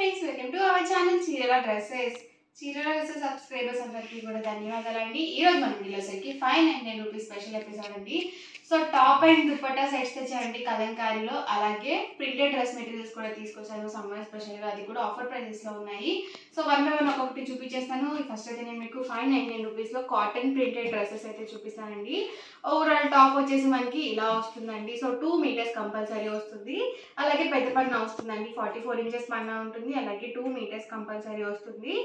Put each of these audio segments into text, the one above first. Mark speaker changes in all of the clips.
Speaker 1: Friends, welcome to our channel చీరల dresses. చీరల dresses subscribers అందరికీ కూడా ధన్యవాదాలండి. ఈ రోజు మన వీడియోసరికి 599 రూపీస్ స్పెషల్ ఎపిసోడ్ అండి. So top and dupatta sets తెచ్చానండి కలంకారీలో. అలాగే ప్రింటెడ్ డ్రెస్ మెటీరియల్స్ కూడా తీసుకొచ్చాను సమ్మర్ స్పెషల్గా, అది కూడా ఆఫర్ ప్రైజెస్లో ఉన్నాయి. సో వన్ బై వన్ ఒక్కొక్కటి చూపించేస్తాను. ఫస్ట్ అయితే నేను మీకు 599 రూపీస్లో కాటన్ ప్రింటెడ్ డ్రెస్సెస్ అయితే చూపిస్తానండి. ఓవరాల్ టాప్ వచ్చేసి మనకి ఇలా వస్తుందండి. సో 2 మీటర్స్ కంపల్సరీ వస్తుంది. అలాగే పెద్ద పన్నా వస్తుందండి, 44 ఇంచెస్ పన్నా ఉంటుంది. అలాగే 2 మీటర్స్ కంపల్సరీ వస్తుంది.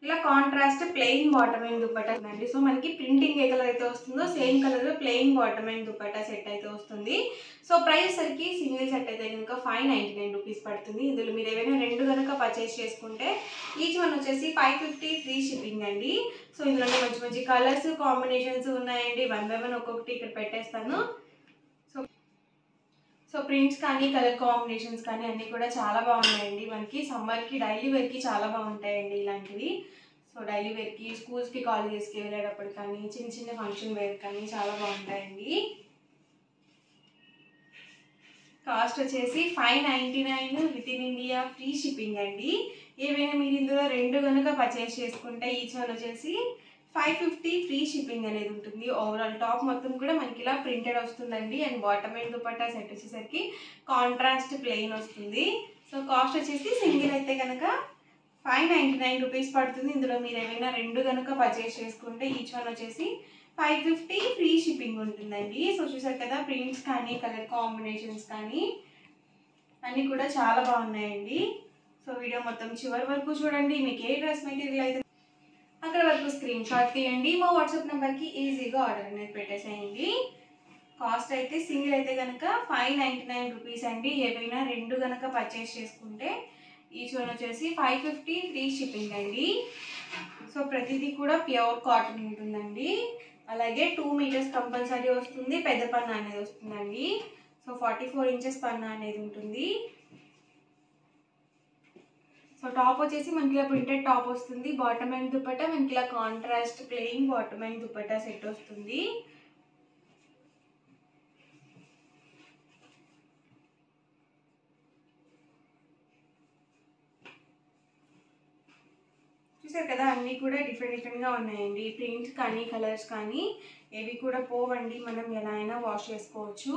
Speaker 1: ఇలా contrast plain bottom and dupatta ఉందండి. సో మనకి ప్రింటింగ్ ఏ కలర్ అయితే వస్తుందో same colour plain bottom and dupatta set అయితే వస్తుంది. సో ప్రైస్ సరికి సింగిల్ సెట్ అయితే కనుక 599 రూపీస్ పడుతుంది. ఇందులో మీరు ఏవైనా రెండు కనుక పర్చేస్ చేసుకుంటే ఈచ్ వన్ వచ్చేసి 550 ఫ్రీ షిప్పింగ్ అండి. సో ఇందులో మంచి మంచి కలర్స్ కాంబినేషన్స్ ఉన్నాయండి. వన్ బై వన్ ఒక్కొక్కటి ఇక్కడ పెట్టేస్తాను. సో ప్రింట్స్ కానీ కలర్ కాంబినేషన్స్ కానీ అన్నీ కూడా చాలా బాగున్నాయండి. మనకి సమ్మర్కి డైలీ వేర్కి చాలా బాగుంటాయండి ఇలాంటివి. సో డైలీ వేర్కి, స్కూల్స్కి, కాలేజెస్కి వెళ్ళేటప్పుడు కానీ, చిన్న చిన్న ఫంక్షన్ వేర్ కానీ చాలా బాగుంటాయండి. కాస్ట్ వచ్చేసి 599 with in India free shipping అండి. ఏవైనా మీరు ఇందులో రెండు కనుక పర్చేస్ చేసుకుంటే ఈచ్ వన్ వచ్చేసి 550 ఫ్రీ షిప్పింగ్ అనేది ఉంటుంది. ఓవరాల్ టాప్ మొత్తం కూడా మనకి ఇలా ప్రింటెడ్ వస్తుందండి. And bottom and dupatta set వచ్చేసరికి కాంట్రాస్ట్ ప్లెయిన్ వస్తుంది. సో కాస్ట్ వచ్చేసి సింగిల్ అయితే కనుక 599 రూపీస్ పడుతుంది. ఇందులో మీరు ఏమైనా రెండు కనుక పర్చేస్ చేసుకుంటే ఈచ్ వన్ వచ్చేసి 550 ఫ్రీ షిప్పింగ్ ఉంటుందండి. సో చూసారు కదా, ప్రింట్స్ కానీ కలర్ కాంబినేషన్స్ కానీ అన్నీ కూడా చాలా బాగున్నాయండి. సో వీడియో మొత్తం చివరి వరకు చూడండి. మీకు ఏ డ్రెస్ మెటీరియల్ అయితే అక్కడ వరకు స్క్రీన్ షాట్ తీయండి. మా వాట్సాప్ నెంబర్కి ఈజీగా ఆర్డర్ అనేది పెట్టేసేయండి. కాస్ట్ అయితే సింగిల్ అయితే కనుక 599 రూపీస్ అండి. ఏవైనా రెండు కనుక పర్చేస్ చేసుకుంటే ఈచ్ వన్ వచ్చేసి 550 ఫ్రీ షిప్పింగ్ అండి. సో ప్రతిదీ కూడా ప్యూర్ కాటన్ ఉంటుందండి. అలాగే 2 మీటర్స్ కంపల్సరీ వస్తుంది. పెద్ద పన్నా అనేది వస్తుందండి. సో 44 ఇంచెస్ పన్నా అనేది ఉంటుంది. సో టాప్ వచ్చేసి మనకి ఇలా ప్రింటెడ్ టాప్ వస్తుంది. బాటమ్ అండ్ దుపట్టా మనకి ఇలా contrast plain bottom and dupatta set వస్తుంది. చూసారు కదా, అన్నీ కూడా డిఫరెంట్గా ఉన్నాయండి. ప్రింట్స్ కానీ కలర్స్ కానీ ఏవి కూడా పోవండి. మనం ఎలా అయినా వాష్ చేసుకోవచ్చు.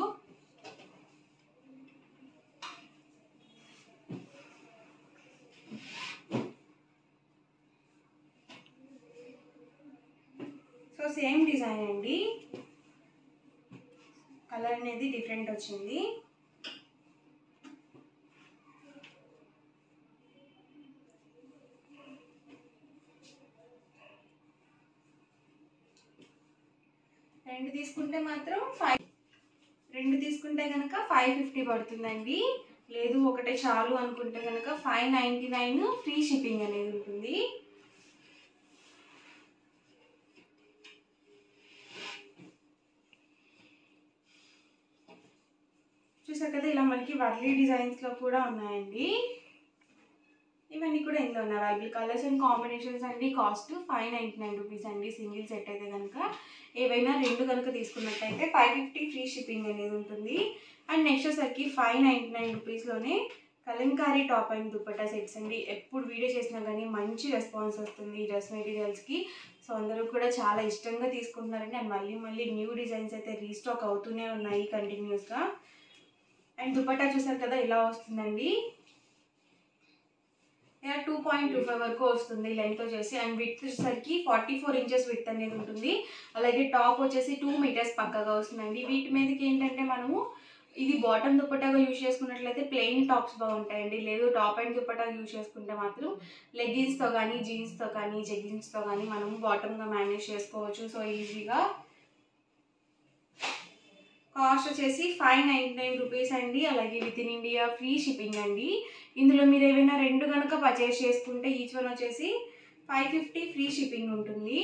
Speaker 1: సో సేమ్ డిజైన్ అండి, కలర్ అనేది డిఫరెంట్ వచ్చింది. రెండు తీసుకుంటే మాత్రం రెండు తీసుకుంటే కనుక 550 పడుతుందండి. లేదు ఒకటే చాలు అనుకుంటే కనుక 599 ఫ్రీ షిప్పింగ్ అనేది ఉంటుంది. చూసారు కదా, ఇలా మనకి వర్లీ డిజైన్స్లో కూడా ఉన్నాయండి. ఇవన్నీ కూడా ఇందులో ఉన్నాయి. అవైలబుల్ కలర్స్ అండ్ కాంబినేషన్స్ అండి. కాస్ట్ 599 రూపీస్ అండి. సింగిల్ సెట్ అయితే కనుక ఏవైనా రెండు కనుక తీసుకున్నట్టయితే 550 ఫ్రీ షిప్పింగ్ అనేది ఉంటుంది. అండ్ నెక్స్ట్ వచ్చేసరికి 599 రూపీస్లోనే Kalamkari top and dupatta sets అండి. ఎప్పుడు వీడియో చేసినా కానీ మంచి రెస్పాన్స్ వస్తుంది ఈ డ్రెస్ మెటీరియల్స్కి. సో అందరూ కూడా చాలా ఇష్టంగా తీసుకుంటున్నారండి. అండ్ మళ్ళీ మళ్ళీ న్యూ డిజైన్స్ అయితే రీస్టాక్ అవుతూనే ఉన్నాయి కంటిన్యూస్గా. అండ్ దుపట్టా చూసారు కదా ఇలా వస్తుందండి. ఇలా 2.25 వరకు వస్తుంది లెంత్ వచ్చేసి. అండ్ విత్ వచ్చేసరికి 44 ఇంచెస్ విత్ అనేది ఉంటుంది. అలాగే టాప్ వచ్చేసి 2 మీటర్స్ పక్కగా వస్తుందండి. వీటి మీదకి ఏంటంటే మనము ఇది బాటమ్ దుపట్టాగా యూజ్ చేసుకున్నట్లయితే ప్లెయిన్ టాప్స్ బాగుంటాయండి. లేదు టాప్ అండ్ దుపట్టా యూజ్ చేసుకుంటే మాత్రం లెగ్గిన్స్తో కానీ, జీన్స్తో కానీ, జెగ్గిన్స్తో కానీ మనము బాటమ్గా మేనేజ్ చేసుకోవచ్చు. సో ఈజీగా. కాస్ట్ వచ్చేసి 599 రూపీస్ అండి. అలాగే with in India free shipping అండి. ఇందులో మీరు ఏవైనా రెండు కనుక పర్చేస్ చేసుకుంటే ఈచ్ వన్ వచ్చేసి 550 ఫ్రీ షిప్పింగ్ ఉంటుంది.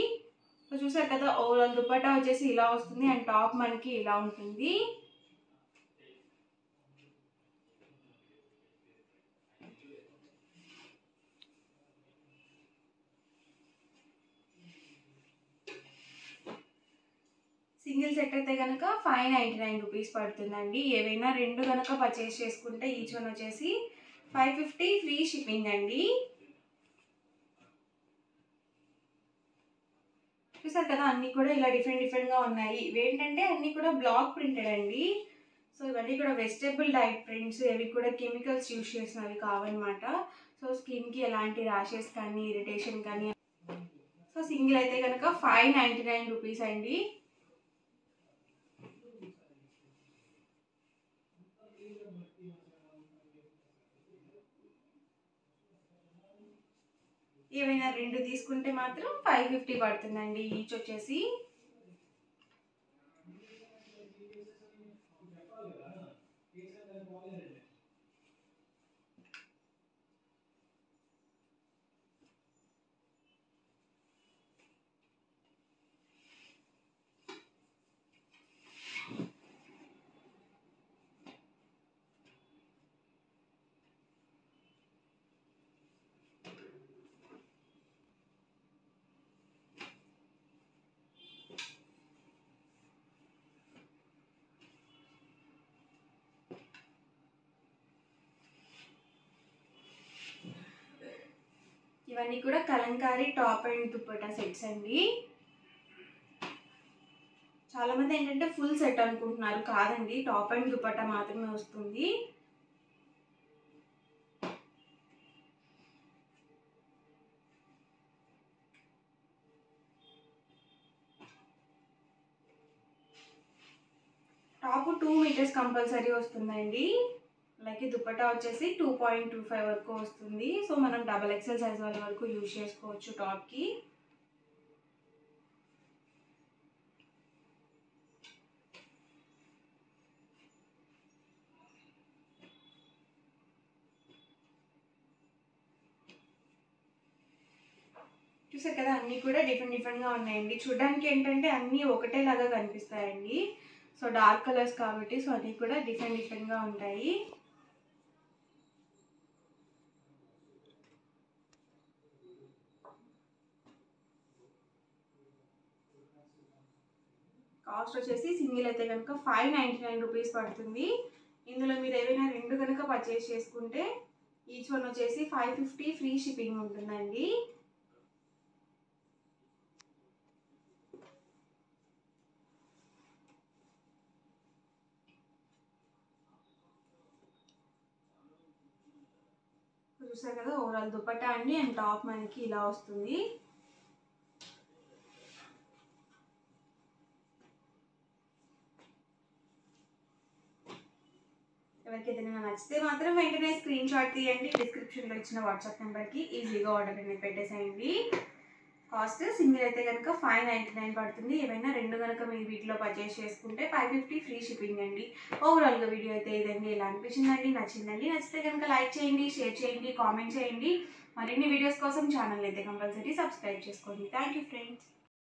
Speaker 1: సో చూసారు కదా, ఓవరాల్ దుపట్టా వచ్చేసి ఇలా వస్తుంది. అండ్ టాప్ మనకి ఇలా ఉంటుంది. సింగిల్ సెట్ అయితే కనుక 599 రూపీస్ పడుతుందండి. ఏవైనా రెండు కనుక పర్చేస్ చేసుకుంటే ఈచ్ వన్ వచ్చేసి 550 ఫ్రీ షిప్పింగ్ అండి. చూసారు కదా, అన్నీ కూడా ఇలా డిఫరెంట్గా ఉన్నాయి. ఇవేంటంటే అన్నీ కూడా బ్లాక్ ప్రింటెడ్ అండి. సో ఇవన్నీ కూడా వెజిటబుల్ డైట్ ప్రింట్స్, ఇవి కూడా కెమికల్స్ యూజ్ చేసినవి కావన్నమాట. సో స్కిన్కి ఎలాంటి ర్యాషెస్ కానీ ఇరిటేషన్ కానీ. సో సింగిల్ అయితే కనుక 599 రూపీస్ అండి. ఏవైనా రెండు తీసుకుంటే మాత్రం 550 పడుతుందండి ఈచ్ వచ్చేసి. ఇవన్నీ కూడా Kalamkari top and dupatta sets అండి. చాలా మంది ఏంటంటే ఫుల్ సెట్ అనుకుంటున్నారు, కాదండి, టాప్ అండ్ దుపట్టా మాత్రమే వస్తుంది. టాప్ 2 మీటర్స్ కంపల్సరీ వస్తుందండి. అలాగే దుపట్టా వచ్చేసి 2.25 వరకు వస్తుంది. సో మనం XXL సైజ్ వాళ్ళ వరకు యూజ్ చేసుకోవచ్చు టాప్కి. చూసారు కదా, అన్నీ కూడా డిఫరెంట్గా ఉన్నాయండి. చూడడానికి ఏంటంటే అన్నీ ఒకటేలాగా కనిపిస్తాయండి. సో డార్క్ కలర్స్ కాబట్టి సో అన్నీ కూడా డిఫరెంట్గా ఉంటాయి. కాస్ట్ వచ్చేసి సింగిల్ అయితే కనుక 599 రూపీస్ పడుతుంది. ఇందులో మీరు ఏవైనా రెండు కనుక పర్చేస్ చేసుకుంటే ఈచ్ వన్ వచ్చేసి 550 ఫ్రీ షిప్పింగ్ ఉంటుందండి. చూసారు కదా, ఓవరాల్ దుపట్టా అండి అండ్ టాప్ మనకి ఇలా వస్తుంది. ఎవరికి ఏదైనా నచ్చితే మాత్రం వెంటనే స్క్రీన్ షాట్ తీయండి. డిస్క్రిప్షన్లో ఇచ్చిన వాట్సాప్ నెంబర్కి ఈజీగా ఆర్డర్ అనేది పెట్టేసేయండి. కాస్ట్ సింగిల్ అయితే కనుక 599 పడుతుంది. ఏవైనా రెండు కనుక మీరు వీటిలో పర్చేస్ చేసుకుంటే 550 ఫ్రీ షిప్పింగ్ అండి. ఓవరాల్గా వీడియో అయితే ఇదండి. ఎలా అనిపించిందండి? నచ్చిందండి? నచ్చితే కనుక లైక్ చేయండి, షేర్ చేయండి, కామెంట్ చేయండి. మరిన్ని వీడియోస్ కోసం ఛానల్ అయితే కంపల్సరీ సబ్స్క్రైబ్ చేసుకోండి. Thank you friends.